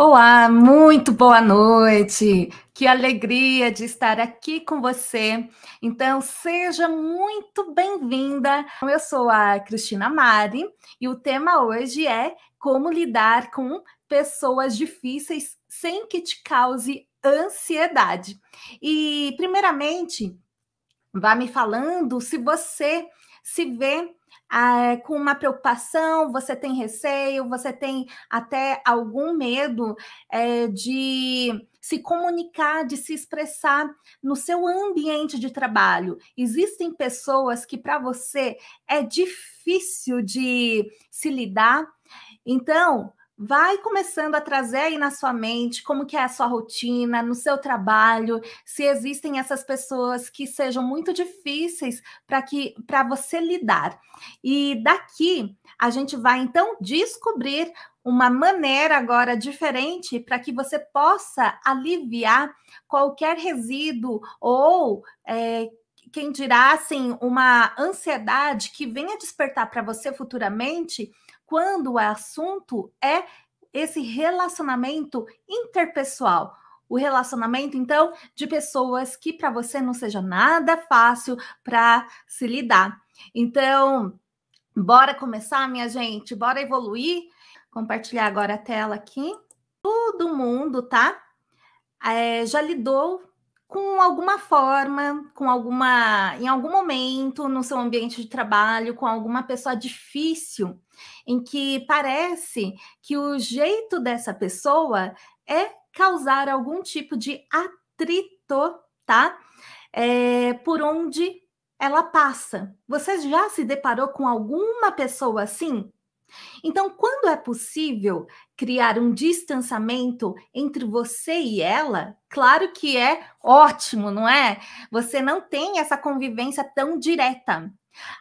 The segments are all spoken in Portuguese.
Olá, muito boa noite. Que alegria de estar aqui com você. Então, seja muito bem-vinda. Eu sou a Cristina Mari e o tema hoje é como lidar com pessoas difíceis sem que te cause ansiedade. E, primeiramente, vá me falando se você se vê com uma preocupação, você tem receio, você tem até algum medo de se comunicar, de se expressar no seu ambiente de trabalho. Existem pessoas que para você é difícil de se lidar, então, vai começando a trazer aí na sua mente como que é a sua rotina, no seu trabalho, se existem essas pessoas que sejam muito difíceis para você lidar. E daqui a gente vai então descobrir uma maneira agora diferente para que você possa aliviar qualquer resíduo ou quem dirá assim uma ansiedade que venha despertar para você futuramente quando o assunto é esse relacionamento interpessoal. O relacionamento, então, de pessoas que para você não seja nada fácil para se lidar. Então, bora começar, minha gente? Bora evoluir? Compartilhar agora a tela aqui. Todo mundo, tá? Já lidou com alguma forma, em algum momento no seu ambiente de trabalho, com alguma pessoa difícil, em que parece que o jeito dessa pessoa é causar algum tipo de atrito, tá? Por onde ela passa. Você já se deparou com alguma pessoa assim? Então, quando é possível criar um distanciamento entre você e ela, claro que é ótimo, não é? Você não tem essa convivência tão direta.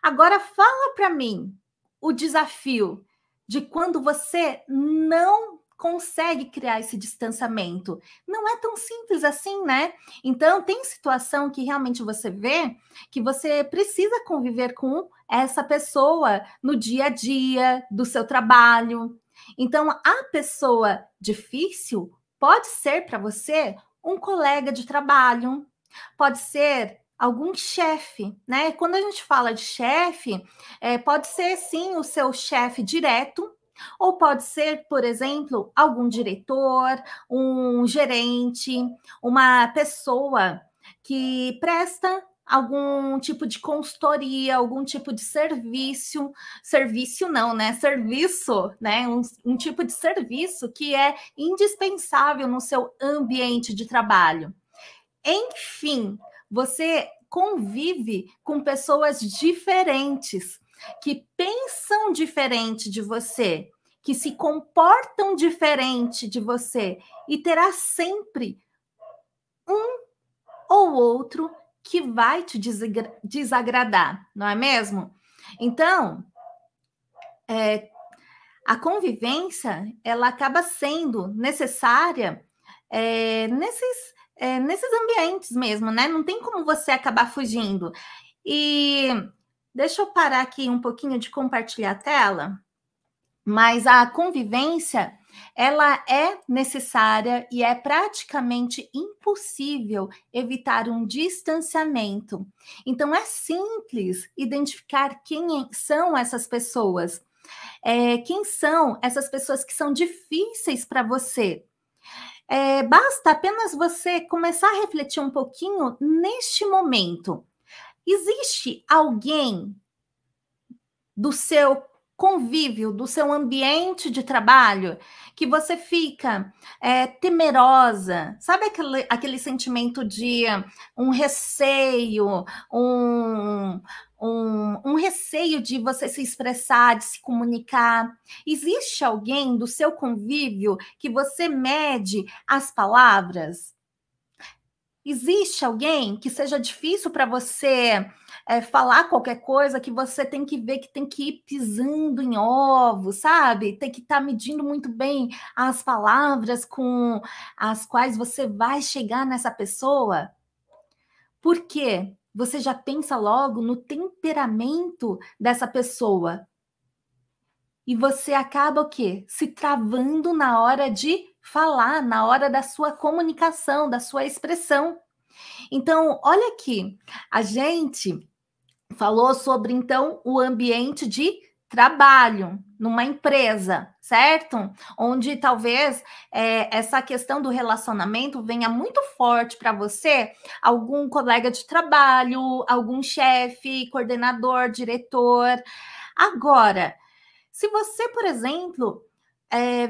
Agora, fala para mim o desafio de quando você não consegue criar esse distanciamento. Não é tão simples assim, né? Então, tem situação que realmente você vê que você precisa conviver com essa pessoa no dia a dia do seu trabalho. Então, a pessoa difícil pode ser para você um colega de trabalho, pode ser algum chefe, né? Quando a gente fala de chefe, pode ser sim o seu chefe direto, ou pode ser, por exemplo, algum diretor, um gerente, uma pessoa que presta algum tipo de consultoria, algum tipo de serviço não, né? Serviço, né? Um tipo de serviço que é indispensável no seu ambiente de trabalho. Enfim, você convive com pessoas diferentes, que pensam diferente de você, que se comportam diferente de você, e terá sempre um ou outro que vai te desagradar, não é mesmo? Então, a convivência ela acaba sendo necessária nesses ambientes mesmo, né? Não tem como você acabar fugindo. E deixa eu parar aqui um pouquinho de compartilhar a tela. Mas a convivência, ela é necessária e é praticamente impossível evitar um distanciamento. Então, é simples identificar quem são essas pessoas. Quem são essas pessoas que são difíceis para você? Basta apenas você começar a refletir um pouquinho neste momento. Existe alguém do seu convívio, do seu ambiente de trabalho, que você fica temerosa, sabe aquele sentimento de um receio, um receio de você se expressar, de se comunicar? Existe alguém do seu convívio que você mede as palavras? Existe alguém que seja difícil para você falar qualquer coisa, que você tem que ver que tem que ir pisando em ovos, sabe? Tem que estar medindo muito bem as palavras com as quais você vai chegar nessa pessoa? Por quê? Você já pensa logo no temperamento dessa pessoa. e você acaba o quê? Se travando na hora de falar, na hora da sua comunicação, da sua expressão. Então, olha aqui, a gente falou sobre, então, o ambiente de trabalho numa empresa, certo? Onde talvez essa questão do relacionamento venha muito forte para você, algum colega de trabalho, algum chefe, coordenador, diretor. Agora, se você, por exemplo,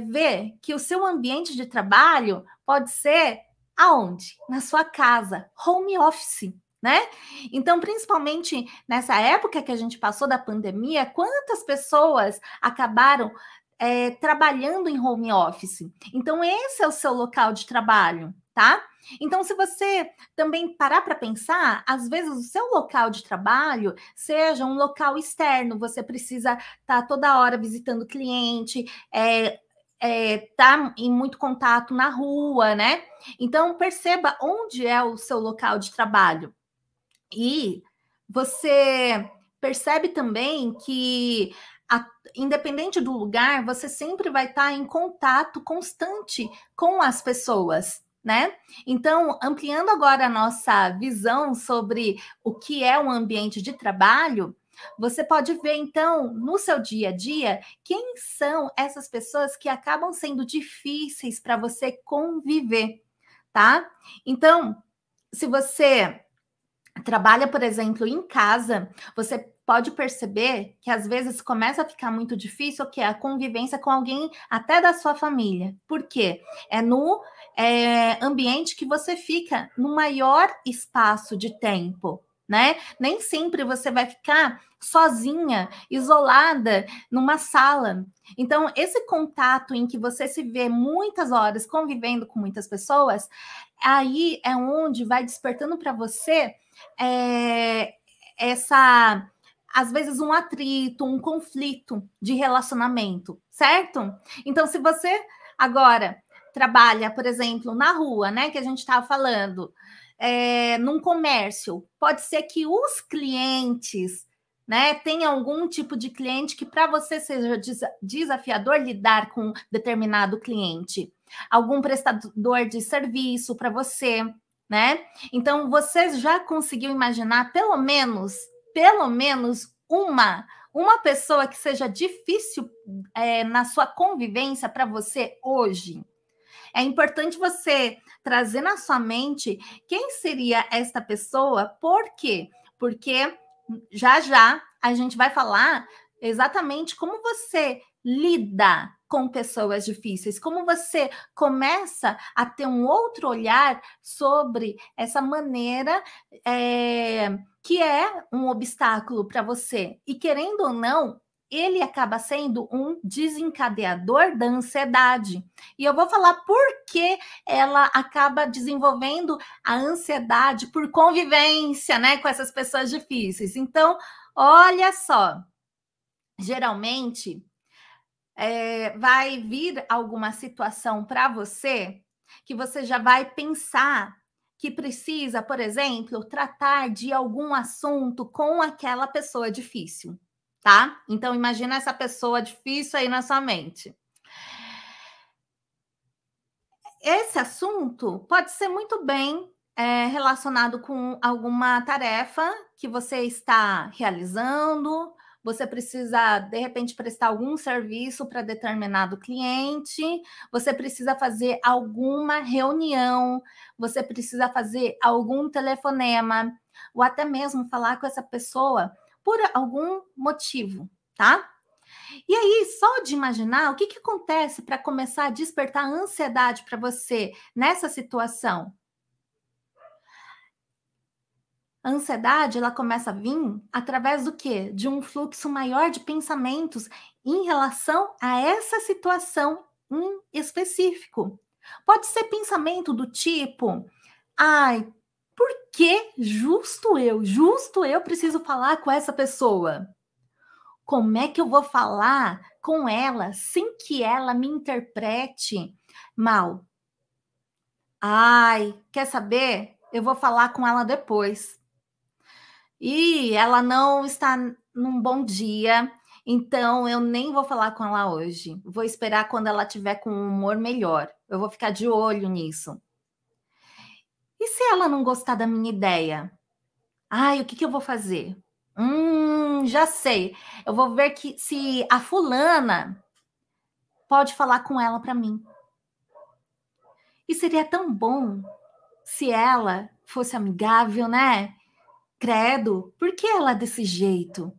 vê que o seu ambiente de trabalho pode ser aonde? Na sua casa, home office, né? Então, principalmente nessa época que a gente passou da pandemia, quantas pessoas acabaram trabalhando em home office? Então, esse é o seu local de trabalho, tá? Então, se você também parar para pensar, às vezes o seu local de trabalho seja um local externo, você precisa estar toda hora visitando cliente, tá em muito contato na rua, né? Então, perceba onde é o seu local de trabalho. E você percebe também que, independente do lugar, você sempre vai estar em contato constante com as pessoas, né? Então, ampliando agora a nossa visão sobre o que é um ambiente de trabalho, você pode ver, então, no seu dia a dia, quem são essas pessoas que acabam sendo difíceis para você conviver, tá? Então, se você trabalha, por exemplo, em casa, você pode perceber que às vezes começa a ficar muito difícil que é a convivência com alguém até da sua família. Por quê? É no ambiente que você fica no maior espaço de tempo, né? Nem sempre você vai ficar sozinha, isolada numa sala. Então, esse contato em que você se vê muitas horas convivendo com muitas pessoas, aí é onde vai despertando para você essa, às vezes, um atrito, um conflito de relacionamento, certo? Então, se você agora trabalha, por exemplo, na rua, né, que a gente estava falando, num comércio, pode ser que os clientes, né, tenha algum tipo de cliente que para você seja desafiador lidar com determinado cliente, algum prestador de serviço para você, né? Então, você já conseguiu imaginar pelo menos uma pessoa que seja difícil na sua convivência para você hoje? É importante você trazer na sua mente quem seria esta pessoa, por quê? Porque já já a gente vai falar exatamente como você lida com pessoas difíceis, como você começa a ter um outro olhar sobre essa maneira que é um obstáculo para você. E querendo ou não, ele acaba sendo um desencadeador da ansiedade. E eu vou falar por que ela acaba desenvolvendo a ansiedade por convivência, né, com essas pessoas difíceis. Então, olha só, geralmente vai vir alguma situação para você que você já vai pensar que precisa, por exemplo, tratar de algum assunto com aquela pessoa difícil, tá? Então, imagina essa pessoa difícil aí na sua mente. Esse assunto pode ser muito bem relacionado com alguma tarefa que você está realizando, você precisa, de repente, prestar algum serviço para determinado cliente, você precisa fazer alguma reunião, você precisa fazer algum telefonema, ou até mesmo falar com essa pessoa por algum motivo, tá? E aí, só de imaginar o que, que acontece para começar a despertar ansiedade para você nessa situação? A ansiedade, ela começa a vir através do quê? De um fluxo maior de pensamentos em relação a essa situação em específico. Pode ser pensamento do tipo: ai, por que justo eu preciso falar com essa pessoa? Como é que eu vou falar com ela sem que ela me interprete mal? Ai, quer saber? Eu vou falar com ela depois. E ela não está num bom dia, Então eu nem vou falar com ela hoje. Vou esperar quando ela tiver com um humor melhor. Eu vou ficar de olho nisso. E se ela não gostar da minha ideia? Ai, o que eu vou fazer? Já sei. Eu vou ver se a fulana pode falar com ela para mim. E seria tão bom se ela fosse amigável, né? Credo, por que ela é desse jeito?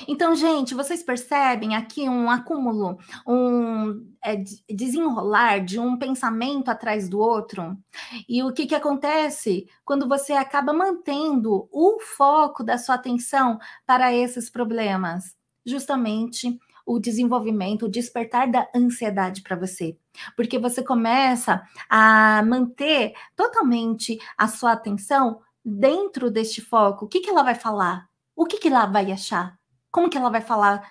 Então, gente, vocês percebem aqui um acúmulo, desenrolar de um pensamento atrás do outro? E o que acontece quando você acaba mantendo o foco da sua atenção para esses problemas? Justamente o desenvolvimento, o despertar da ansiedade para você. Porque você começa a manter totalmente a sua atenção dentro deste foco. O que ela vai falar? O que ela vai achar? Como que ela vai falar?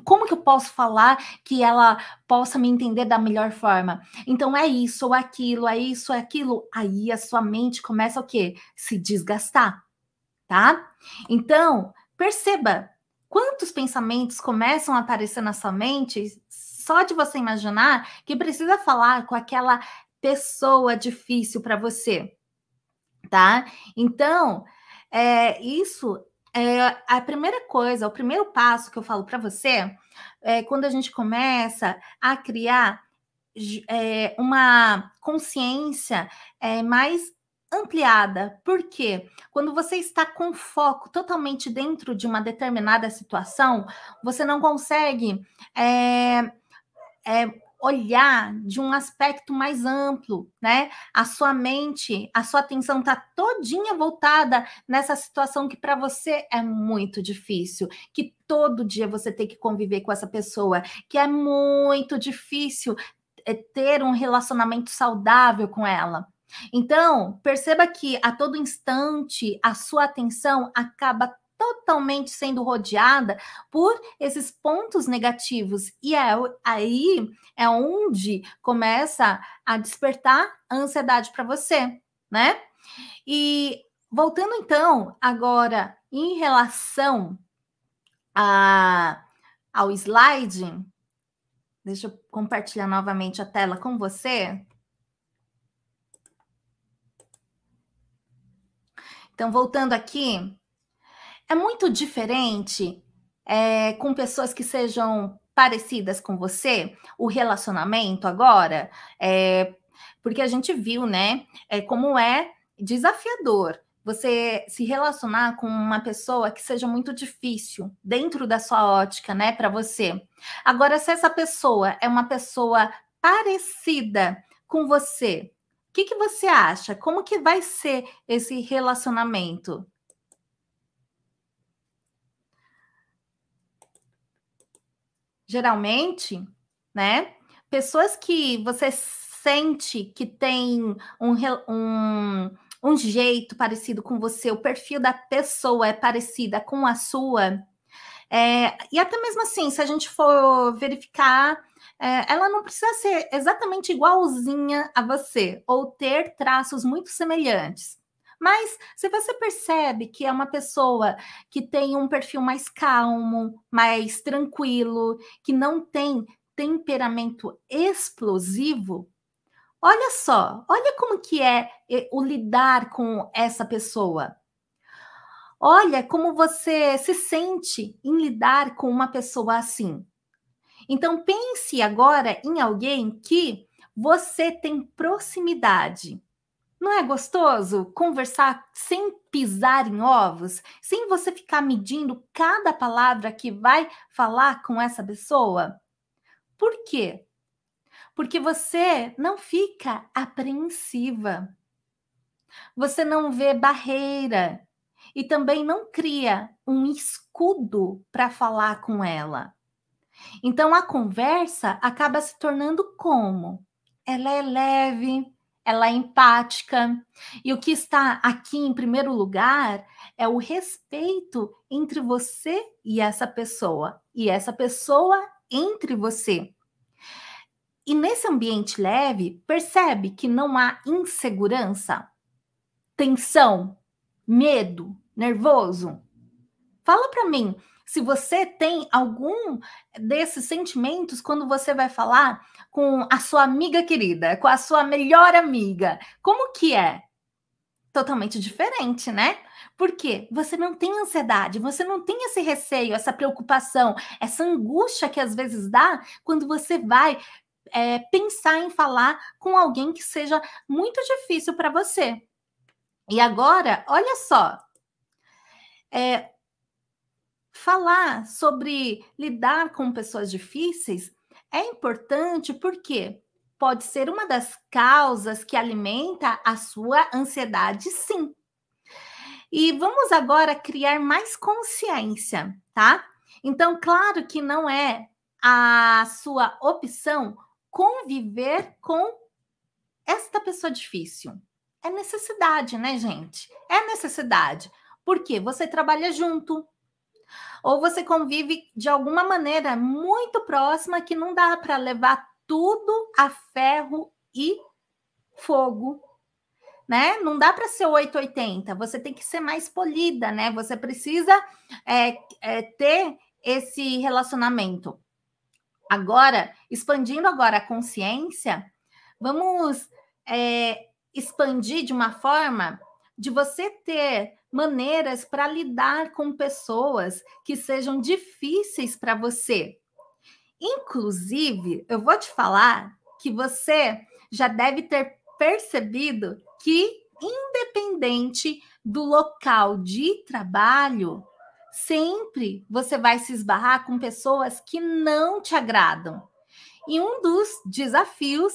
Como que eu posso falar que ela possa me entender da melhor forma? Então é isso ou aquilo, é isso ou aquilo. Aí a sua mente começa o quê? Se desgastar, tá? Então, perceba quantos pensamentos começam a aparecer na sua mente só de você imaginar que precisa falar com aquela pessoa difícil para você, tá? Então, isso é a primeira coisa, o primeiro passo que eu falo para você é quando a gente começa a criar uma consciência mais ampliada. Por quê? Quando você está com foco totalmente dentro de uma determinada situação, você não consegue olhar de um aspecto mais amplo, né? A sua mente, a sua atenção está todinha voltada nessa situação que para você é muito difícil, que todo dia você tem que conviver com essa pessoa, que é muito difícil ter um relacionamento saudável com ela. Então, perceba que a todo instante a sua atenção acaba totalmente sendo rodeada por esses pontos negativos. E aí é onde começa a despertar a ansiedade para você, né? E voltando então agora em relação ao slide, deixa eu compartilhar novamente a tela com você. Então, voltando aqui, é muito diferente com pessoas que sejam parecidas com você, o relacionamento agora, porque a gente viu, né, como é desafiador você se relacionar com uma pessoa que seja muito difícil dentro da sua ótica, né, para você. Agora, se essa pessoa é uma pessoa parecida com você, o que você acha? Como que vai ser esse relacionamento? Geralmente, né? Pessoas que você sente que tem um jeito parecido com você, o perfil da pessoa é parecida com a sua, e até mesmo assim, se a gente for verificar, ela não precisa ser exatamente igualzinha a você, ou ter traços muito semelhantes. Mas se você percebe que é uma pessoa que tem um perfil mais calmo, mais tranquilo, que não tem temperamento explosivo, olha só, olha como que é o lidar com essa pessoa. Olha como você se sente em lidar com uma pessoa assim. Então pense agora em alguém que você tem proximidade. Não é gostoso conversar sem pisar em ovos, sem você ficar medindo cada palavra que vai falar com essa pessoa? Por quê? Porque você não fica apreensiva. Você não vê barreira e também não cria um escudo para falar com ela. Então a conversa acaba se tornando como? Ela é leve, ela é empática, e o que está aqui em primeiro lugar é o respeito entre você e essa pessoa entre você. E nesse ambiente leve, percebe que não há insegurança, tensão, medo, nervoso. Fala para mim, se você tem algum desses sentimentos quando você vai falar com a sua amiga querida, com a sua melhor amiga. Como que é? Totalmente diferente, né? Porque você não tem ansiedade, você não tem esse receio, essa preocupação, essa angústia que às vezes dá quando você vai pensar em falar com alguém que seja muito difícil para você. E agora, olha só, falar sobre lidar com pessoas difíceis é importante porque pode ser uma das causas que alimenta a sua ansiedade, sim. E vamos agora criar mais consciência, tá? Então, claro que não é a sua opção conviver com esta pessoa difícil. É necessidade, né, gente? É necessidade. Porque você trabalha junto, ou você convive de alguma maneira muito próxima que não dá para levar tudo a ferro e fogo, né? Não dá para ser 880, você tem que ser mais polida, né? Você precisa ter esse relacionamento. Agora, expandindo agora a consciência, vamos expandir de uma forma de você ter maneiras para lidar com pessoas que sejam difíceis para você. Inclusive, eu vou te falar que você já deve ter percebido que, independente do local de trabalho, sempre você vai se esbarrar com pessoas que não te agradam. E um dos desafios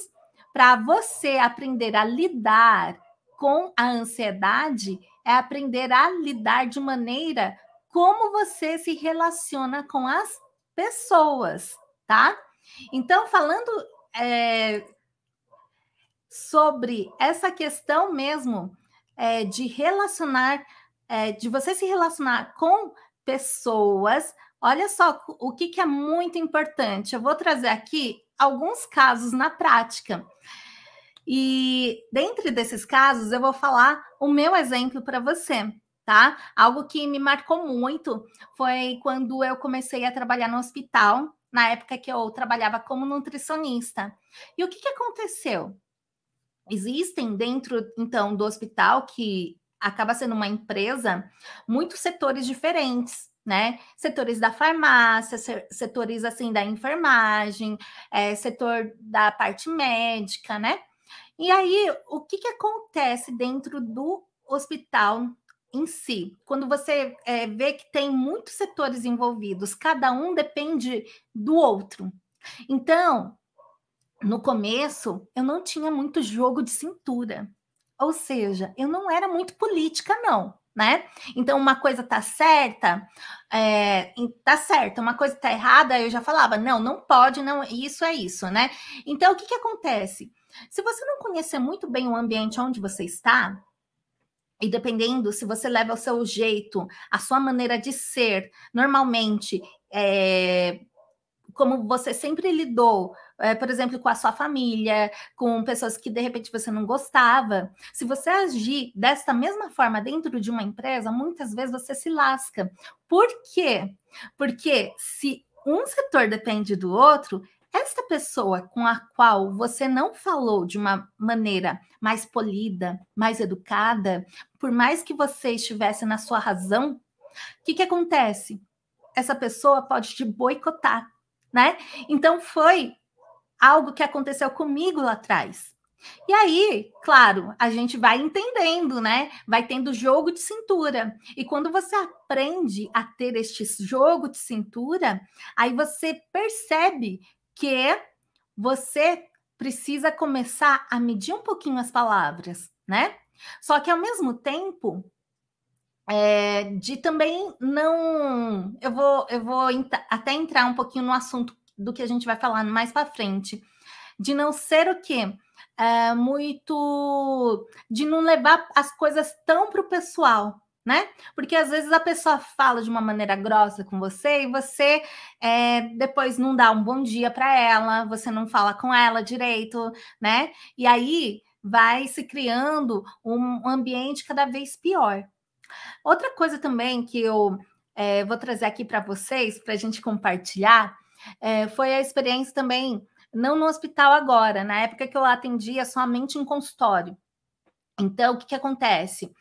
para você aprender a lidar com a ansiedade é aprender a lidar de maneira como você se relaciona com as pessoas, tá? Então, falando sobre essa questão mesmo de relacionar, de você se relacionar com pessoas, olha só o que é muito importante. Eu vou trazer aqui alguns casos na prática. E dentre desses casos, eu vou falar o meu exemplo para você, tá? Algo que me marcou muito foi quando eu comecei a trabalhar no hospital, na época que eu trabalhava como nutricionista. E o que aconteceu? Existem dentro, então, do hospital, que acaba sendo uma empresa, muitos setores diferentes, né? Setores da farmácia, setores, assim, da enfermagem, setor da parte médica, né? E aí, o que acontece dentro do hospital em si? Quando você vê que tem muitos setores envolvidos, cada um depende do outro. Então, no começo, eu não tinha muito jogo de cintura. Ou seja, eu não era muito política, não, né? Então, uma coisa tá certa, tá certa, uma coisa tá errada, eu já falava, não, não pode, não, isso é isso, né? Então, o que acontece? Se você não conhecer muito bem o ambiente onde você está, e dependendo se você leva o seu jeito, a sua maneira de ser, normalmente, como você sempre lidou, por exemplo, com a sua família, com pessoas que de repente você não gostava. Se você agir desta mesma forma dentro de uma empresa, muitas vezes você se lasca. Por quê? Porque se um setor depende do outro, esta pessoa com a qual você não falou de uma maneira mais polida, mais educada, por mais que você estivesse na sua razão, o que acontece? Essa pessoa pode te boicotar, né? Então foi algo que aconteceu comigo lá atrás. E aí, claro, a gente vai entendendo, né? Vai tendo jogo de cintura. E quando você aprende a ter este jogo de cintura, aí você percebe que você precisa começar a medir um pouquinho as palavras, né? Só que ao mesmo tempo, de também não. Eu vou até entrar um pouquinho no assunto do que a gente vai falar mais para frente, de não ser o quê? Muito. De não levar as coisas tão para o pessoal, né? Porque às vezes a pessoa fala de uma maneira grossa com você e você depois não dá um bom dia para ela, você não fala com ela direito, né? E aí vai se criando um ambiente cada vez pior. Outra coisa também que eu vou trazer aqui para vocês, para a gente compartilhar, foi a experiência também, não no hospital agora, na época que eu atendia somente em consultório. Então, o que acontece?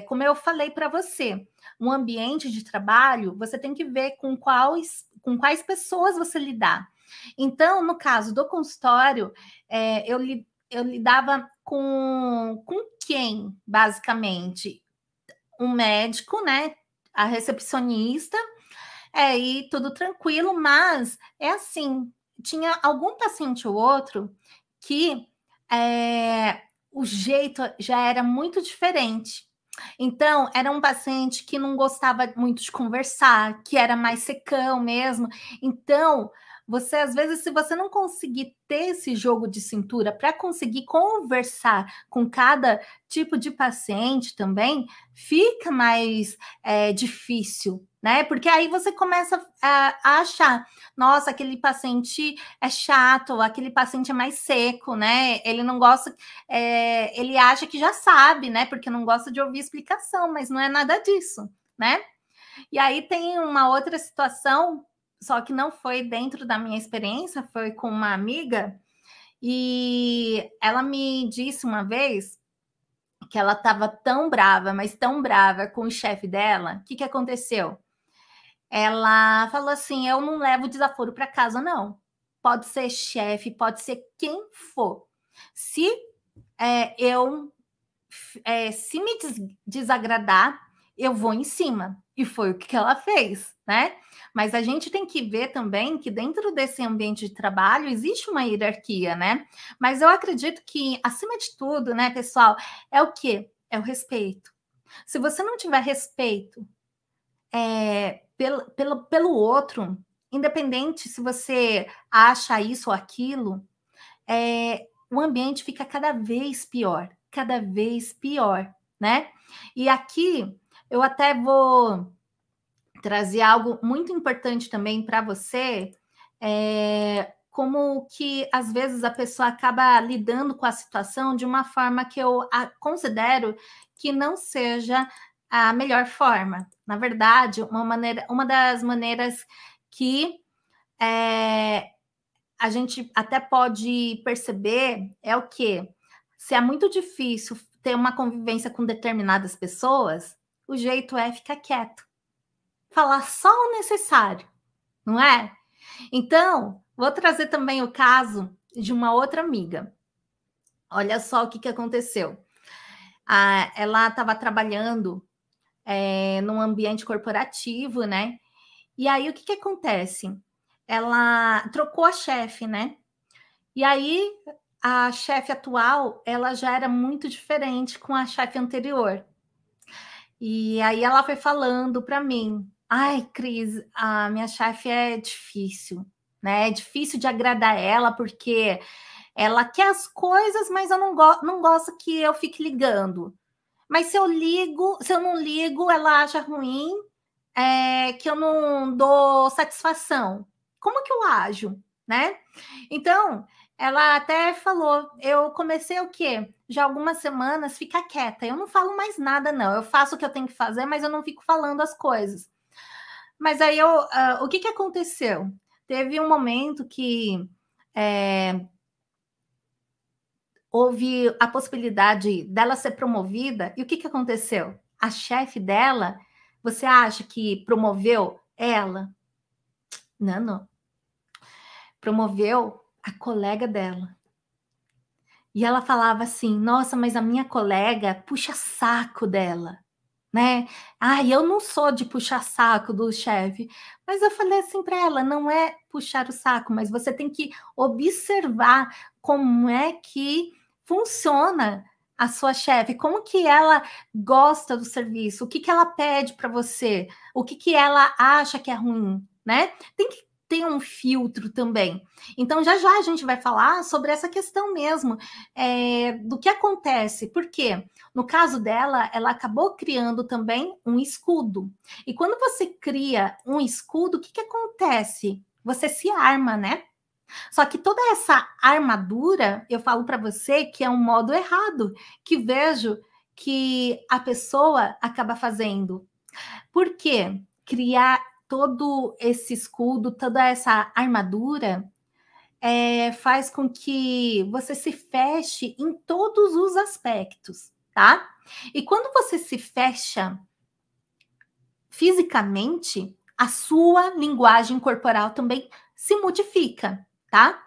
Como eu falei para você, um ambiente de trabalho, você tem que ver com quais pessoas você lidar. Então, no caso do consultório, eu lidava com quem, basicamente? Um médico, né? A recepcionista, e tudo tranquilo, mas é assim, tinha algum paciente ou outro que o jeito já era muito diferente. Então, era um paciente que não gostava muito de conversar, que era mais secão mesmo. Então, você, às vezes, se você não conseguir ter esse jogo de cintura para conseguir conversar com cada tipo de paciente também, fica mais difícil, né? Porque aí você começa a achar, nossa, aquele paciente é chato, aquele paciente é mais seco, né? Ele não gosta, ele acha que já sabe, né? Porque não gosta de ouvir explicação, mas não é nada disso, né? E aí tem uma outra situação, só que não foi dentro da minha experiência, foi com uma amiga, e ela me disse uma vez que ela estava tão brava, mas tão brava com o chefe dela. O que aconteceu? Ela falou assim: eu não levo desaforo para casa, não. Pode ser chefe, pode ser quem for. Se se me desagradar, eu vou em cima. E foi o que ela fez, né? Mas a gente tem que ver também que dentro desse ambiente de trabalho existe uma hierarquia, né? Mas eu acredito que, acima de tudo, né, pessoal, é o quê? É o respeito. Se você não tiver respeito pelo outro, independente se você acha isso ou aquilo, o ambiente fica cada vez pior, né? E aqui eu até vou trazer algo muito importante também para você, como que às vezes a pessoa acaba lidando com a situação de uma forma que eu considero que não seja a melhor forma. Na verdade, uma das maneiras que a gente até pode perceber é o quê? Se é muito difícil ter uma convivência com determinadas pessoas, o jeito é ficar quieto. Falar só o necessário, não é? Então, vou trazer também o caso de uma outra amiga. Olha só o que aconteceu. Ela estava trabalhando num ambiente corporativo, né? E aí, o que acontece? Ela trocou a chefe, né? E aí, a chefe atual, ela já era muito diferente com a chefe anterior. E aí ela foi falando para mim: ai, Cris, a minha chefe é difícil, né? É difícil de agradar ela, porque ela quer as coisas, mas eu não gosto que eu fique ligando. Mas se eu não ligo, ela acha ruim, que eu não dou satisfação. Como que eu ajo, né? Então, ela até falou, eu comecei o quê? Já algumas semanas ficar quieta. Eu não falo mais nada, não. Eu faço o que eu tenho que fazer, mas eu não fico falando as coisas. Mas aí o que aconteceu? Teve um momento que houve a possibilidade dela ser promovida, e o que aconteceu? A chefe dela, você acha que promoveu ela? Não, não. Promoveu a colega dela. E ela falava assim: nossa, mas a minha colega puxa saco dela, né? Ai, eu não sou de puxar saco do chefe. Mas eu falei assim para ela: não é puxar o saco, mas você tem que observar como é que funciona a sua chefe, como que ela gosta do serviço, o que que ela pede para você, o que que ela acha que é ruim, né? Tem que ter um filtro também. Então, já já a gente vai falar sobre essa questão mesmo, do que acontece. Por quê? No caso dela, ela acabou criando também um escudo. E quando você cria um escudo, o que acontece? Você se arma, né? Só que toda essa armadura, eu falo para você que é um modo errado, que vejo que a pessoa acaba fazendo. Por quê? criar todo esse escudo, toda essa armadura, faz com que você se feche em todos os aspectos, tá? E quando você se fecha fisicamente, a sua linguagem corporal também se modifica, tá?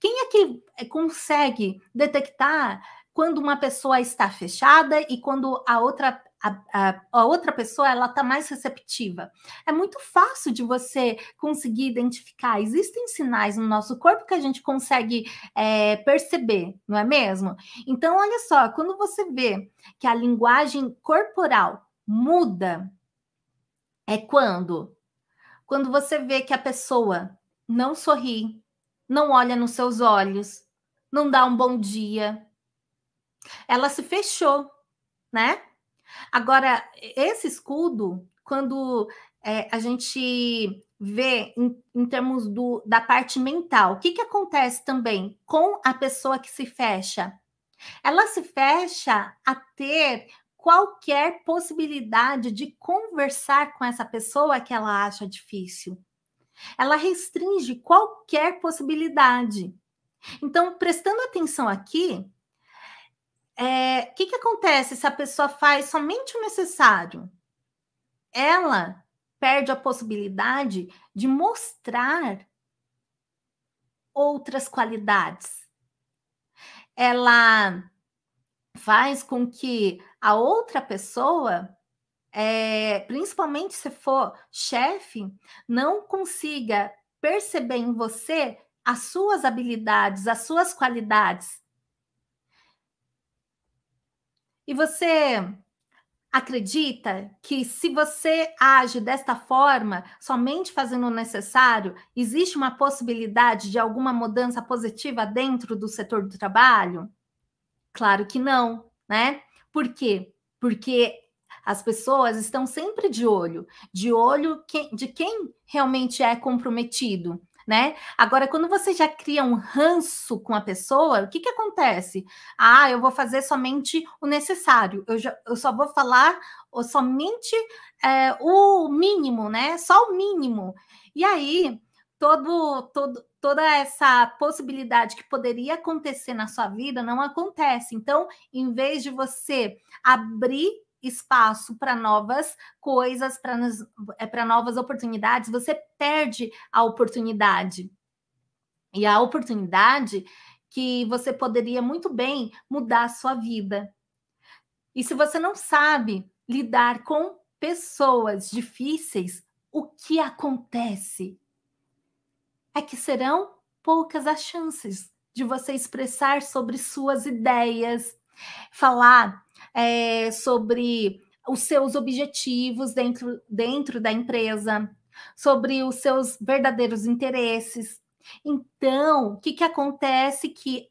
Quem é que consegue detectar quando uma pessoa está fechada e quando a outra pessoa ela está mais receptiva? É muito fácil de você conseguir identificar. Existem sinais no nosso corpo que a gente consegue perceber, não é mesmo? Então, olha só, quando você vê que a linguagem corporal muda, é quando você vê que a pessoa não sorri, não olha nos seus olhos, não dá um bom dia, ela se fechou, né? Agora, esse escudo, quando a gente vê em termos da parte mental, o que acontece também com a pessoa que se fecha? Ela se fecha a ter qualquer possibilidade de conversar com essa pessoa que ela acha difícil. Ela restringe qualquer possibilidade. Então, prestando atenção aqui, o que acontece se a pessoa faz somente o necessário? Ela perde a possibilidade de mostrar outras qualidades. Ela faz com que a outra pessoa, principalmente se for chefe, não consiga perceber em você as suas habilidades, as suas qualidades. E você acredita que se você age desta forma, somente fazendo o necessário, existe uma possibilidade de alguma mudança positiva dentro do setor do trabalho? Claro que não, né? Por quê? Porque as pessoas estão sempre de olho de quem realmente é comprometido, né? Agora, quando você já cria um ranço com a pessoa, o que acontece? Ah, eu vou fazer somente o necessário, eu só vou falar somente o mínimo, né? Só o mínimo. E aí, toda essa possibilidade que poderia acontecer na sua vida não acontece. Então, em vez de você abrir espaço para novas coisas, para novas oportunidades, você perde a oportunidade. E a oportunidade que você poderia muito bem mudar a sua vida. E se você não sabe lidar com pessoas difíceis, o que acontece? É que serão poucas as chances de você expressar sobre suas ideias, falar sobre os seus objetivos dentro da empresa, sobre os seus verdadeiros interesses. Então, o que acontece? Que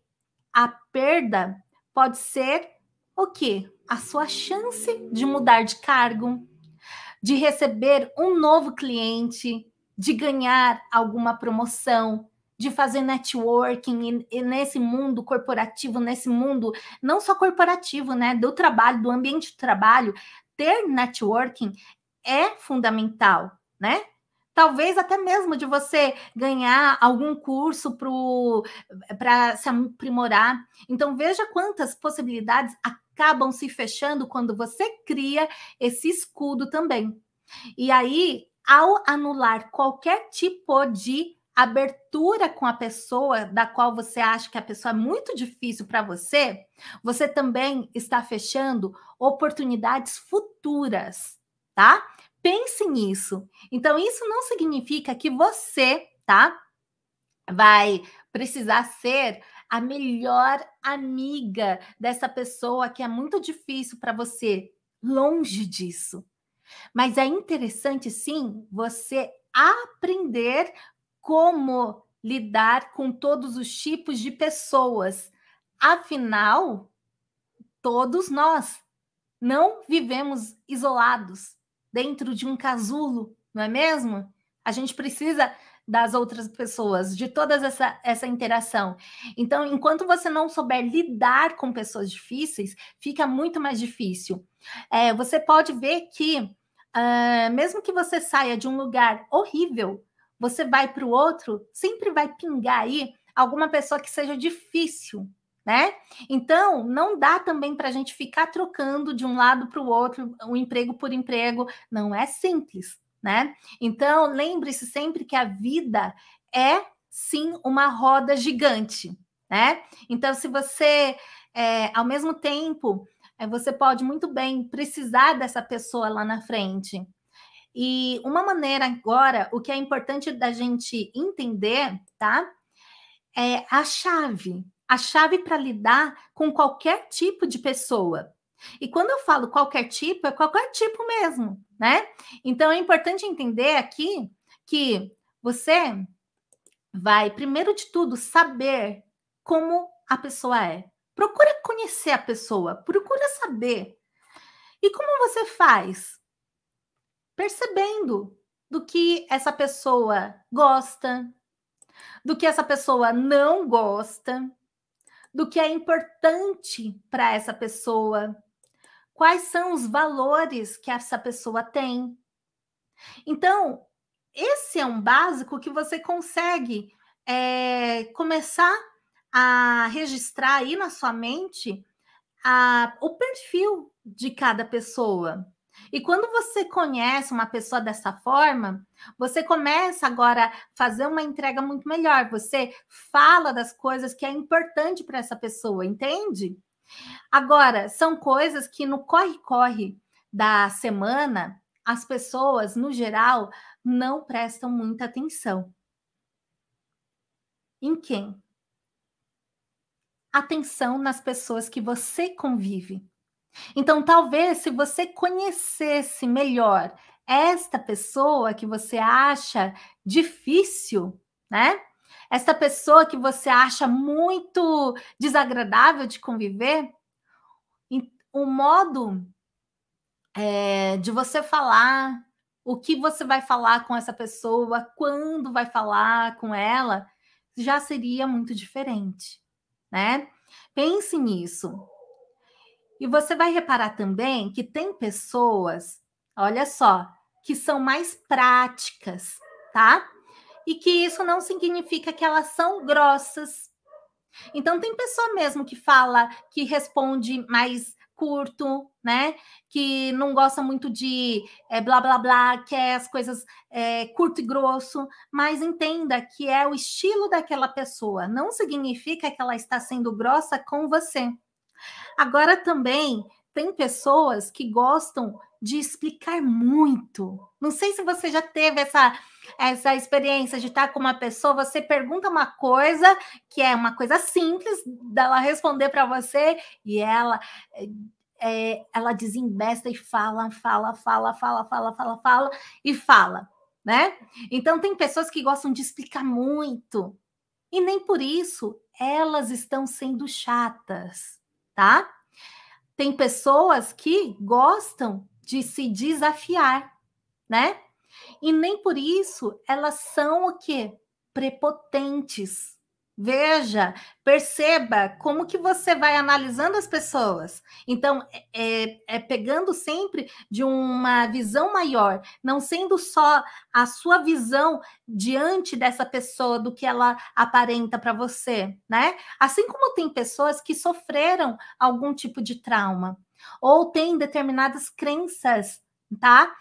a perda pode ser o quê? A sua chance de mudar de cargo, de receber um novo cliente, de ganhar alguma promoção, de fazer networking e nesse mundo corporativo, nesse mundo não só corporativo, né, do trabalho, do ambiente de trabalho, ter networking é fundamental, né? Talvez até mesmo de você ganhar algum curso para se aprimorar. Então, veja quantas possibilidades acabam se fechando quando você cria esse escudo também. E aí, ao anular qualquer tipo de abertura com a pessoa da qual você acha que a pessoa é muito difícil para você, você também está fechando oportunidades futuras, tá? Pense nisso. Então, isso não significa que você, tá, vai precisar ser a melhor amiga dessa pessoa que é muito difícil para você. Longe disso. Mas é interessante, sim, você aprender como lidar com todos os tipos de pessoas. Afinal, todos nós não vivemos isolados dentro de um casulo, não é mesmo? A gente precisa das outras pessoas, de toda essa interação. Então, enquanto você não souber lidar com pessoas difíceis, fica muito mais difícil. Você pode ver que mesmo que você saia de um lugar horrível, você vai para o outro, sempre vai pingar aí alguma pessoa que seja difícil, né? Então, não dá também para a gente ficar trocando de um lado para o outro, um emprego por emprego, não é simples, né? Então, lembre-se sempre que a vida é, sim, uma roda gigante, né? Então, se você, ao mesmo tempo, você pode muito bem precisar dessa pessoa lá na frente. E uma maneira agora, o que é importante da gente entender, tá? É a chave para lidar com qualquer tipo de pessoa. E quando eu falo qualquer tipo, é qualquer tipo mesmo, né? Então é importante entender aqui que você vai, primeiro de tudo, saber como a pessoa é. Procura conhecer a pessoa, procura saber. E como você faz? Percebendo do que essa pessoa gosta, do que essa pessoa não gosta, do que é importante para essa pessoa, quais são os valores que essa pessoa tem. Então, esse é um básico que você consegue começar a registrar aí na sua mente o perfil de cada pessoa. E quando você conhece uma pessoa dessa forma, você começa agora a fazer uma entrega muito melhor. Você fala das coisas que é importante para essa pessoa, entende? Agora, são coisas que no corre-corre da semana, as pessoas, no geral, não prestam muita atenção. Em quem? Atenção nas pessoas que você convive. Então, talvez, se você conhecesse melhor esta pessoa que você acha difícil, né? Esta pessoa que você acha muito desagradável de conviver, o modo de você falar, o que você vai falar com essa pessoa, quando vai falar com ela, já seria muito diferente, né? Pense nisso. E você vai reparar também que tem pessoas, olha só, que são mais práticas, tá? E que isso não significa que elas são grossas. Então, tem pessoa mesmo que fala, que responde mais curto, né? Que não gosta muito de blá blá blá, que é as coisas curto e grosso, mas entenda que é o estilo daquela pessoa. Não significa que ela está sendo grossa com você. Agora também tem pessoas que gostam de explicar muito. Não sei se você já teve essa experiência de estar com uma pessoa, você pergunta uma coisa que é uma coisa simples dela responder para você e ela desembesta e fala e fala, né? Então tem pessoas que gostam de explicar muito e nem por isso elas estão sendo chatas, tá? Tem pessoas que gostam de se desafiar, né? E nem por isso elas são o quê? Prepotentes. Veja, perceba como que você vai analisando as pessoas. Então, pegando sempre de uma visão maior, não sendo só a sua visão diante dessa pessoa, do que ela aparenta para você, né? Assim como tem pessoas que sofreram algum tipo de trauma, ou têm determinadas crenças, tá?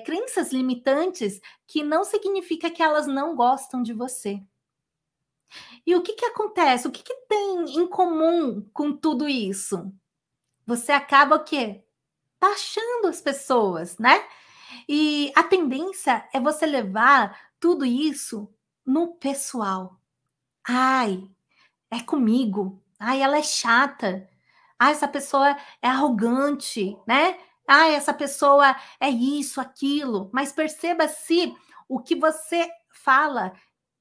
Crenças limitantes que não significa que elas não gostam de você. E o que que acontece? O que que tem em comum com tudo isso? Você acaba o quê? Taxando as pessoas, né? E a tendência é você levar tudo isso no pessoal. Ai, é comigo. Ai, ela é chata. Ai, essa pessoa é arrogante, né? Ai, essa pessoa é isso, aquilo. Mas perceba se o que você fala,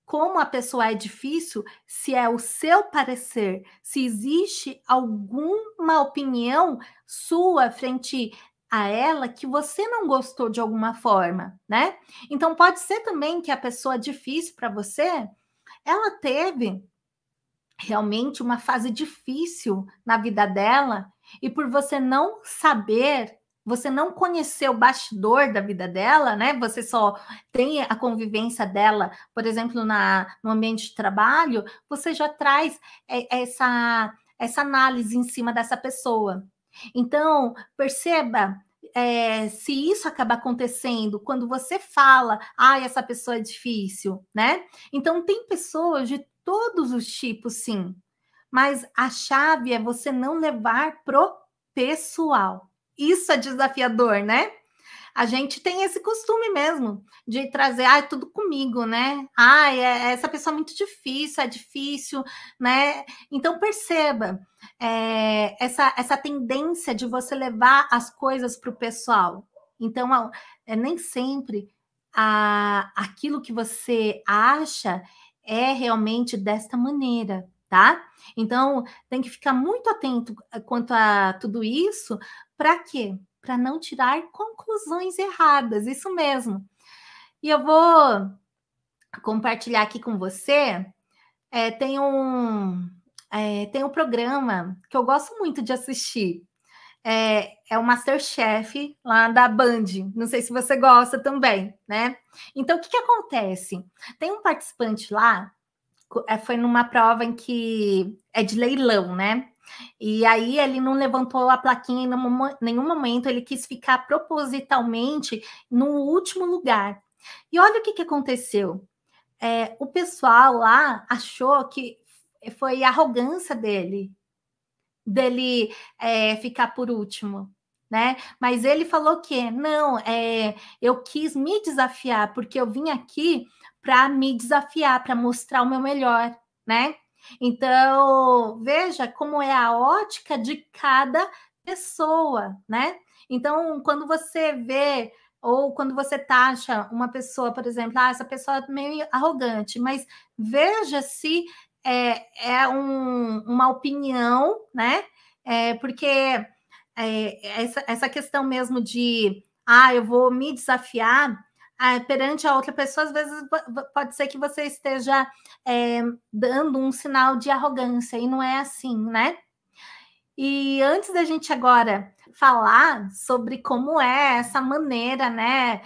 como a pessoa é difícil, se é o seu parecer, se existe alguma opinião sua frente a ela que você não gostou de alguma forma, né? Então pode ser também que a pessoa difícil para você, ela teve realmente uma fase difícil na vida dela e por você não saber você não conheceu o bastidor da vida dela, né? Você só tem a convivência dela, por exemplo, no ambiente de trabalho, você já traz essa análise em cima dessa pessoa. Então, perceba se isso acaba acontecendo quando você fala, essa pessoa é difícil, né? Então, tem pessoas de todos os tipos, sim, mas a chave é você não levar pro pessoal. Isso é desafiador, né? A gente tem esse costume mesmo de trazer, é tudo comigo, né? Essa pessoa é muito difícil, é difícil, né? Então perceba essa tendência de você levar as coisas para o pessoal. Então, nem sempre aquilo que você acha é realmente desta maneira, tá? Então, tem que ficar muito atento quanto a tudo isso. Para quê? Para não tirar conclusões erradas, isso mesmo. E eu vou compartilhar aqui com você. Tem um programa que eu gosto muito de assistir. É o MasterChef lá da Band. Não sei se você gosta também, né? Então, o que acontece? Tem um participante lá, foi numa prova em que é de leilão, né? E aí ele não levantou a plaquinha em nenhum momento, ele quis ficar propositalmente no último lugar. E olha o que aconteceu. O pessoal lá achou que foi arrogância dele ficar por último, né? Mas ele falou que não, eu quis me desafiar, porque eu vim aqui para me desafiar, para mostrar o meu melhor, né? Então, veja como é a ótica de cada pessoa, né? Então, quando você vê ou quando você taxa uma pessoa, por exemplo, essa pessoa é meio arrogante, mas veja se uma opinião, né? Porque essa questão mesmo de eu vou me desafiar perante a outra pessoa, às vezes pode ser que você esteja dando um sinal de arrogância, e não é assim, né? E antes da gente agora falar sobre como é essa maneira, né,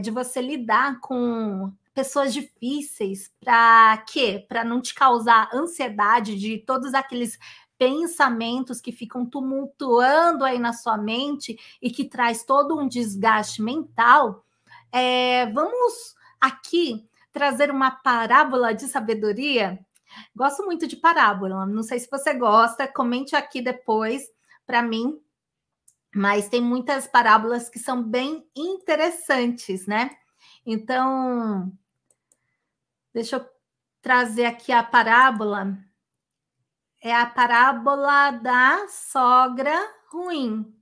de você lidar com pessoas difíceis, para quê? Para não te causar ansiedade de todos aqueles pensamentos que ficam tumultuando aí na sua mente e que traz todo um desgaste mental. Vamos aqui trazer uma parábola de sabedoria. Gosto muito de parábola, não sei se você gosta, comente aqui depois para mim, mas tem muitas parábolas que são bem interessantes, né? Então, deixa eu trazer aqui a parábola. É a parábola da sogra ruim.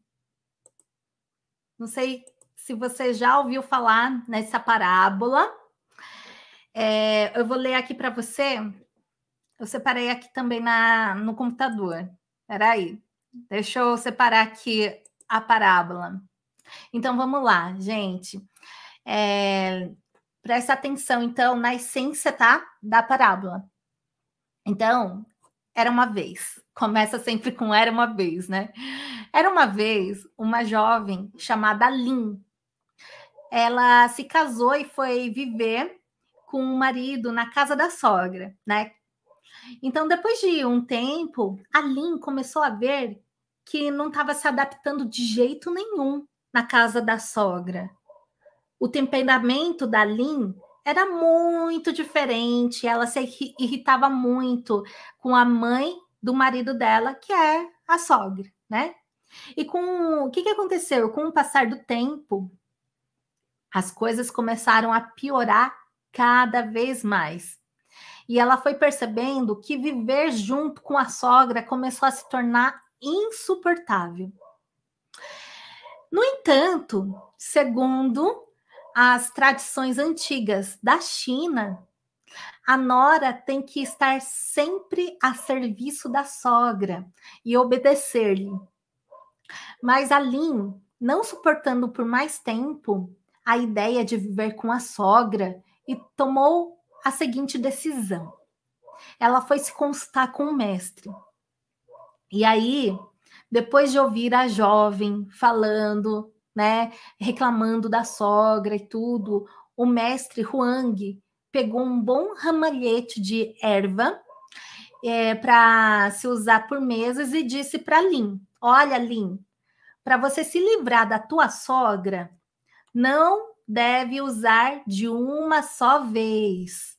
Não sei se você já ouviu falar nessa parábola. Eu vou ler aqui para você. Eu separei aqui também no computador. Espera aí. Deixa eu separar aqui a parábola. Então, vamos lá, gente. Presta atenção, então, na essência, tá? Da parábola. Então, era uma vez. Começa sempre com era uma vez, né? Era uma vez uma jovem chamada Lin. Ela se casou e foi viver com o marido na casa da sogra, né? Então, depois de um tempo, a Lin começou a ver que não estava se adaptando de jeito nenhum na casa da sogra. O temperamento da Lin era muito diferente, ela se irritava muito com a mãe do marido dela, que é a sogra, né? E o que aconteceu? Com o passar do tempo, as coisas começaram a piorar cada vez mais. E ela foi percebendo que viver junto com a sogra começou a se tornar insuportável. No entanto, segundo as tradições antigas da China, a nora tem que estar sempre a serviço da sogra e obedecer-lhe. Mas a Lin, não suportando por mais tempo a ideia de viver com a sogra, e tomou a seguinte decisão. Ela foi se consultar com o mestre. E aí, Depois de ouvir a jovem falando, né, reclamando da sogra e tudo, o mestre Huang pegou um bom ramalhete de erva para se usar por meses e disse para Lin: olha, Lin, para você se livrar da tua sogra, não deve usar de uma só vez,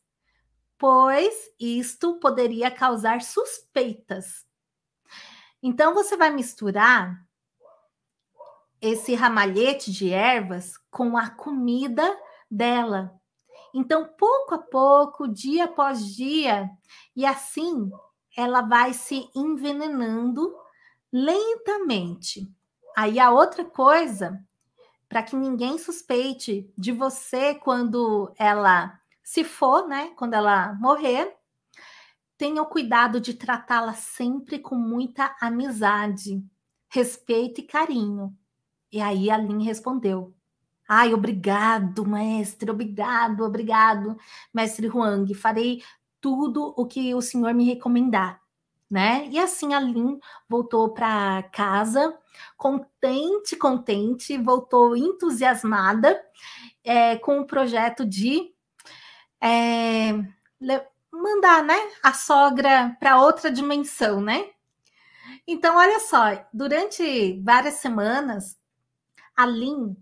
pois isto poderia causar suspeitas. Então você vai misturar esse ramalhete de ervas com a comida dela. Então, pouco a pouco, dia após dia, e assim ela vai se envenenando lentamente. Aí a outra coisa, para que ninguém suspeite de você quando ela se for, né? Quando ela morrer, tenha o cuidado de tratá-la sempre com muita amizade, respeito e carinho. E aí a Lin respondeu: ai, obrigado, mestre, obrigado, obrigado, mestre Huang, farei tudo o que o senhor me recomendar, né? E assim a Lin voltou para casa, contente, contente, voltou entusiasmada com o projeto de é, mandar, né, a sogra para outra dimensão, né? Então, olha só, durante várias semanas, a Lin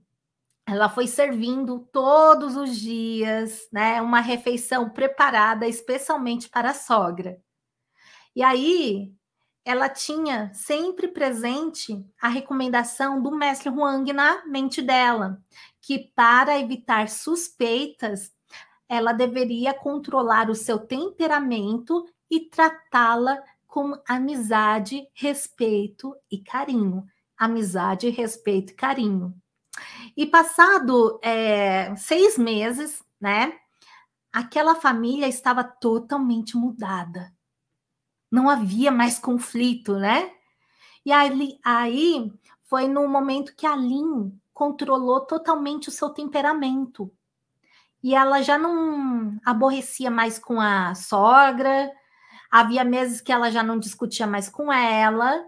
ela foi servindo todos os dias, né, uma refeição preparada especialmente para a sogra. E aí, ela tinha sempre presente a recomendação do mestre Huang na mente dela, que para evitar suspeitas, ela deveria controlar o seu temperamento e tratá-la com amizade, respeito e carinho. Amizade, respeito e carinho. E passado 6 meses, né? Aquela família estava totalmente mudada. Não havia mais conflito, né? E aí foi no momento que a Lin controlou totalmente o seu temperamento. E ela já não aborrecia mais com a sogra, havia meses que ela já não discutia mais com ela.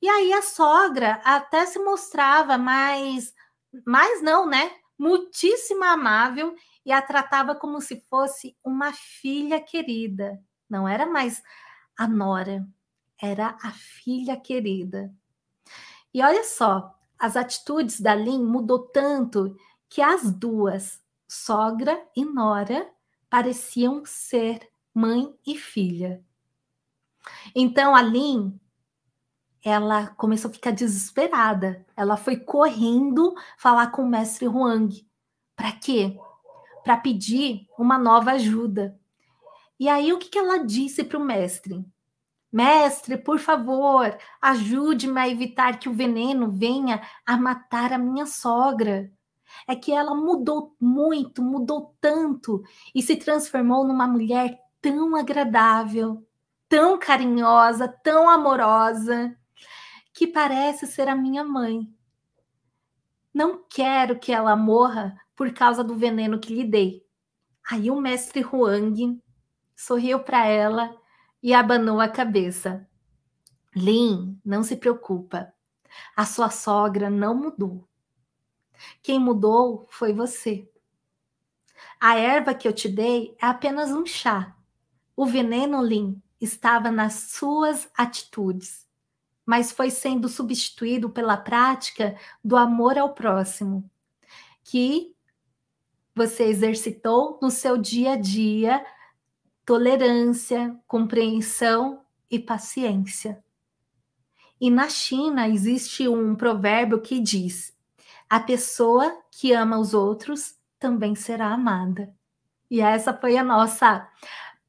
E aí a sogra até se mostrava mais não, né? Muitíssimo amável e a tratava como se fosse uma filha querida. Não era mais a nora, era a filha querida. E olha só, as atitudes da Lin mudou tanto que as duas, sogra e nora, pareciam ser mãe e filha. Então a Lin, ela começou a ficar desesperada. Ela foi correndo falar com o mestre Huang. Para quê? Para pedir uma nova ajuda. E aí, o que ela disse para o mestre? Mestre, por favor, ajude-me a evitar que o veneno venha a matar a minha sogra. É que ela mudou muito, mudou tanto e se transformou numa mulher tão agradável, tão carinhosa, tão amorosa, que parece ser a minha mãe. Não quero que ela morra por causa do veneno que lhe dei. Aí o mestre Huang sorriu para ela e abanou a cabeça. Lin, não se preocupa. A sua sogra não mudou. Quem mudou foi você. A erva que eu te dei é apenas um chá. O veneno, Lin, estava nas suas atitudes, mas foi sendo substituído pela prática do amor ao próximo, que você exercitou no seu dia a dia, tolerância, compreensão e paciência. E na China existe um provérbio que diz: a pessoa que ama os outros também será amada. E essa foi a nossa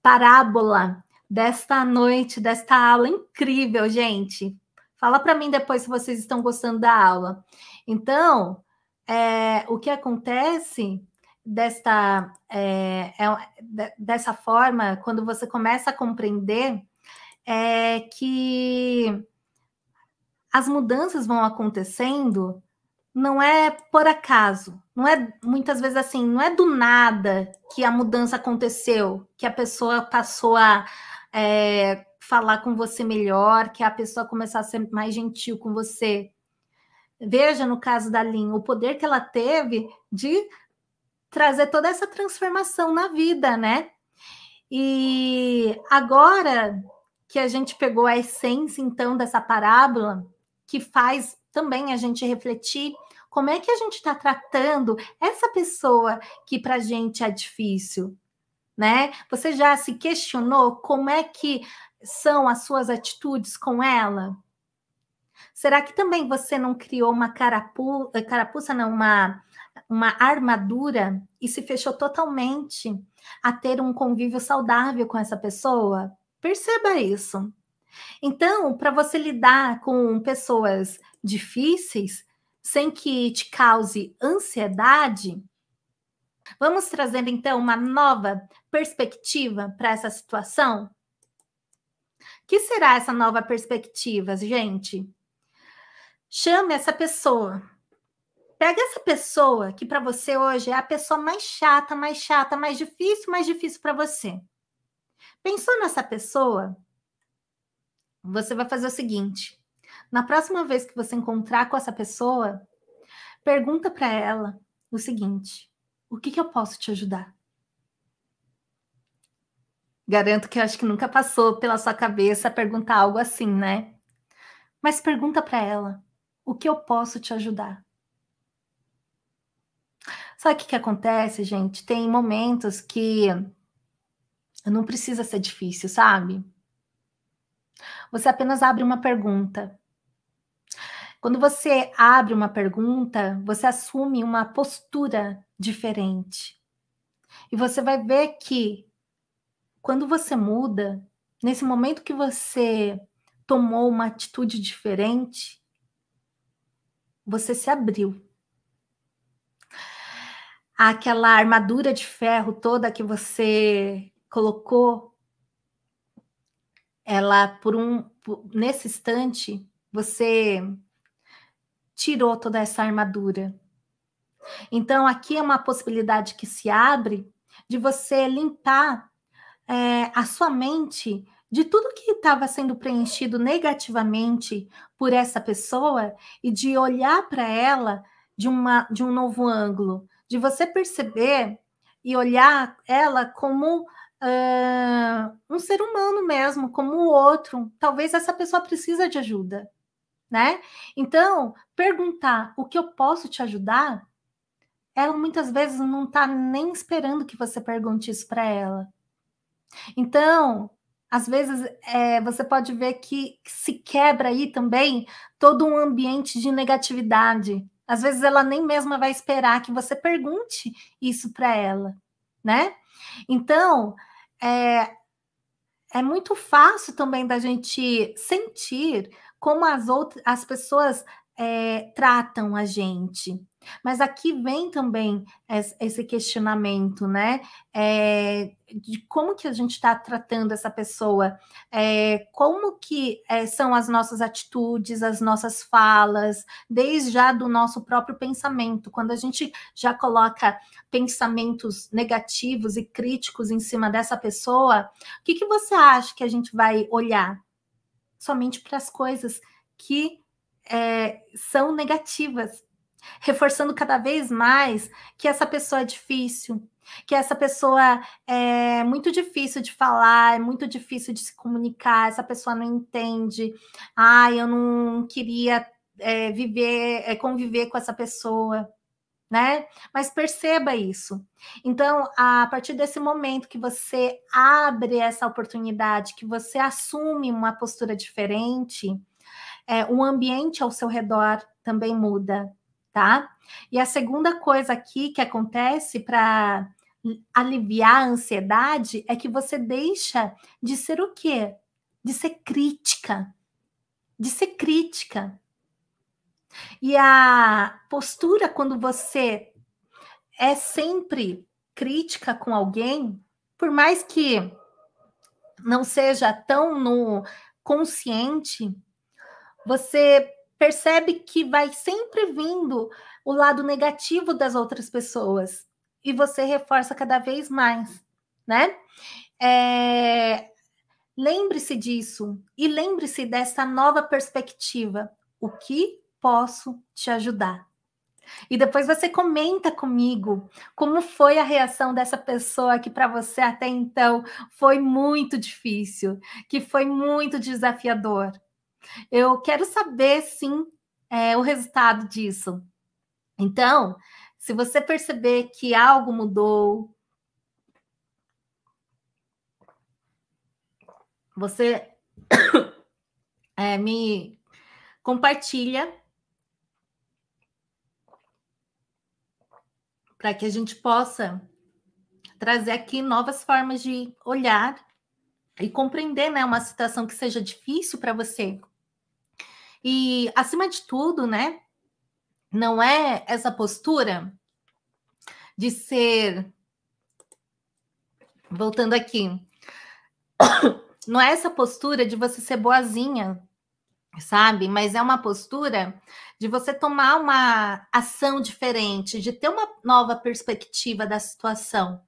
parábola desta noite, desta aula incrível, gente. Fala para mim depois se vocês estão gostando da aula. Então, o que acontece dessa forma, quando você começa a compreender, é que as mudanças vão acontecendo, não é por acaso, não é muitas vezes assim, não é do nada que a mudança aconteceu, que a pessoa passou a falar com você melhor, que a pessoa começar a ser mais gentil com você. Veja, no caso da Lin, o poder que ela teve de trazer toda essa transformação na vida, né? E agora que a gente pegou a essência, então, dessa parábola, que faz também a gente refletir como é que a gente está tratando essa pessoa que para a gente é difícil, né? Você já se questionou como é que são as suas atitudes com ela? Será que também você não criou uma carapuça, não, uma armadura e se fechou totalmente a ter um convívio saudável com essa pessoa? Perceba isso. Então, para você lidar com pessoas difíceis, sem que te cause ansiedade, vamos trazer então uma nova perspectiva para essa situação? O que será essa nova perspectiva, gente? Chame essa pessoa. Pega essa pessoa que para você hoje é a pessoa mais chata, mais difícil para você. Pensou nessa pessoa? Você vai fazer o seguinte: na próxima vez que você encontrar com essa pessoa, pergunta para ela o seguinte: o que eu posso te ajudar? Garanto que eu acho que nunca passou pela sua cabeça perguntar algo assim, né? Mas pergunta para ela: o que eu posso te ajudar? Sabe o que acontece, gente? Tem momentos que não precisa ser difícil, sabe? Você apenas abre uma pergunta. Quando você abre uma pergunta, você assume uma postura diferente. E você vai ver que quando você muda, nesse momento que você tomou uma atitude diferente, você se abriu. Aquela armadura de ferro toda que você colocou, ela nesse instante, você tirou toda essa armadura. Então, aqui é uma possibilidade que se abre de você limpar a sua mente de tudo que estava sendo preenchido negativamente por essa pessoa e de olhar para ela de um novo ângulo, de você perceber e olhar ela como um ser humano mesmo, como o outro. Talvez essa pessoa precisa de ajuda, né? Então, perguntar o que eu posso te ajudar, ela muitas vezes não está nem esperando que você pergunte isso para ela. Então, às vezes, você pode ver que se quebra aí também todo um ambiente de negatividade. Às vezes ela nem mesma vai esperar que você pergunte isso para ela, né? Então, é muito fácil também da gente sentir como as pessoas tratam a gente. Mas aqui vem também esse questionamento, né? De como que a gente está tratando essa pessoa, como que são as nossas atitudes, as nossas falas, desde já do nosso próprio pensamento. Quando a gente já coloca pensamentos negativos e críticos em cima dessa pessoa, o que você acha que a gente vai olhar? Somente para as coisas que são negativas, reforçando cada vez mais que essa pessoa é difícil, que essa pessoa é muito difícil de falar, é muito difícil de se comunicar, essa pessoa não entende. Eu não queria conviver com essa pessoa, né? Mas perceba isso. Então, a partir desse momento que você abre essa oportunidade, que você assume uma postura diferente, o ambiente ao seu redor também muda, tá? E a segunda coisa aqui que acontece para aliviar a ansiedade é que você deixa de ser o quê? De ser crítica. De ser crítica. E a postura, quando você é sempre crítica com alguém, por mais que não seja tão no consciente, você percebe que vai sempre vindo o lado negativo das outras pessoas e você reforça cada vez mais, né? lembre-se disso e lembre-se dessa nova perspectiva. O que posso te ajudar? E depois você comenta comigo como foi a reação dessa pessoa que para você até então foi muito difícil, que foi muito desafiador. Eu quero saber, sim, o resultado disso. Então, se você perceber que algo mudou, você me compartilha para que a gente possa trazer aqui novas formas de olhar e compreender, né, uma situação que seja difícil para você. E, acima de tudo, né, não é essa postura de ser... Voltando aqui. Não é essa postura de você ser boazinha, sabe? Mas é uma postura de você tomar uma ação diferente, de ter uma nova perspectiva da situação.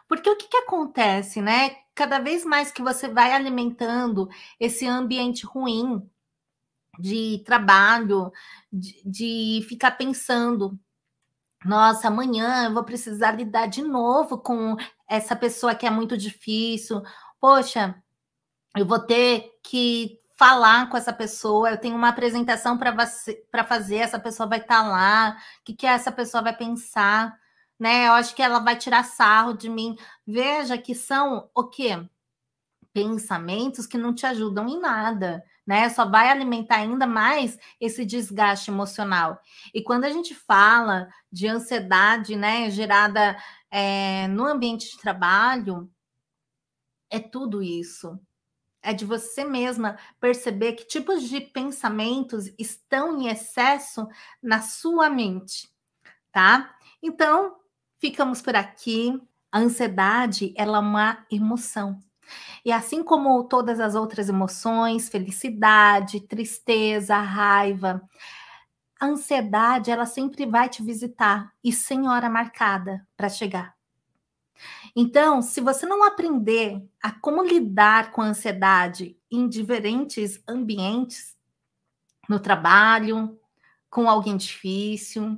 Porque o que acontece, né? Cada vez mais que você vai alimentando esse ambiente ruim de trabalho, de ficar pensando, nossa, amanhã eu vou precisar lidar de novo com essa pessoa que é muito difícil. Poxa, eu vou ter que falar com essa pessoa, eu tenho uma apresentação para fazer, essa pessoa vai estar lá, o que essa pessoa vai pensar, né? Eu acho que ela vai tirar sarro de mim. Veja que são o quê? Pensamentos que não te ajudam em nada, né? Só vai alimentar ainda mais esse desgaste emocional. E quando a gente fala de ansiedade, né, gerada no ambiente de trabalho, é tudo isso. É de você mesma perceber que tipos de pensamentos estão em excesso na sua mente, tá? Então, ficamos por aqui. A ansiedade, ela é uma emoção. E assim como todas as outras emoções, felicidade, tristeza, raiva, a ansiedade, ela sempre vai te visitar e sem hora marcada para chegar. Então, se você não aprender a como lidar com a ansiedade em diferentes ambientes, no trabalho, com alguém difícil,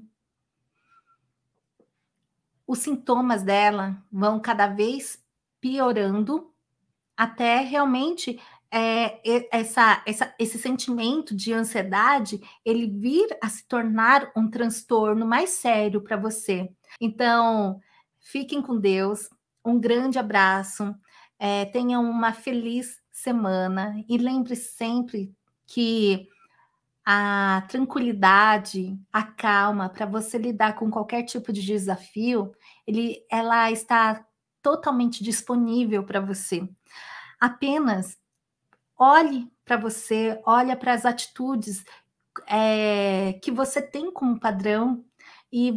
os sintomas dela vão cada vez piorando até realmente esse sentimento de ansiedade ele vir a se tornar um transtorno mais sério para você. Então, fiquem com Deus, um grande abraço, tenham uma feliz semana e lembre sempre que a tranquilidade, a calma para você lidar com qualquer tipo de desafio, ela está totalmente disponível para você. Apenas olhe para você, olha para as atitudes que você tem como padrão e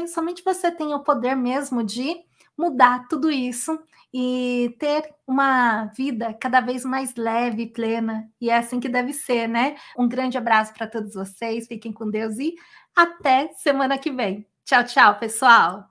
somente você tem o poder mesmo de mudar tudo isso e ter uma vida cada vez mais leve e plena. E é assim que deve ser, né? Um grande abraço para todos vocês, fiquem com Deus e até semana que vem. Tchau, tchau, pessoal!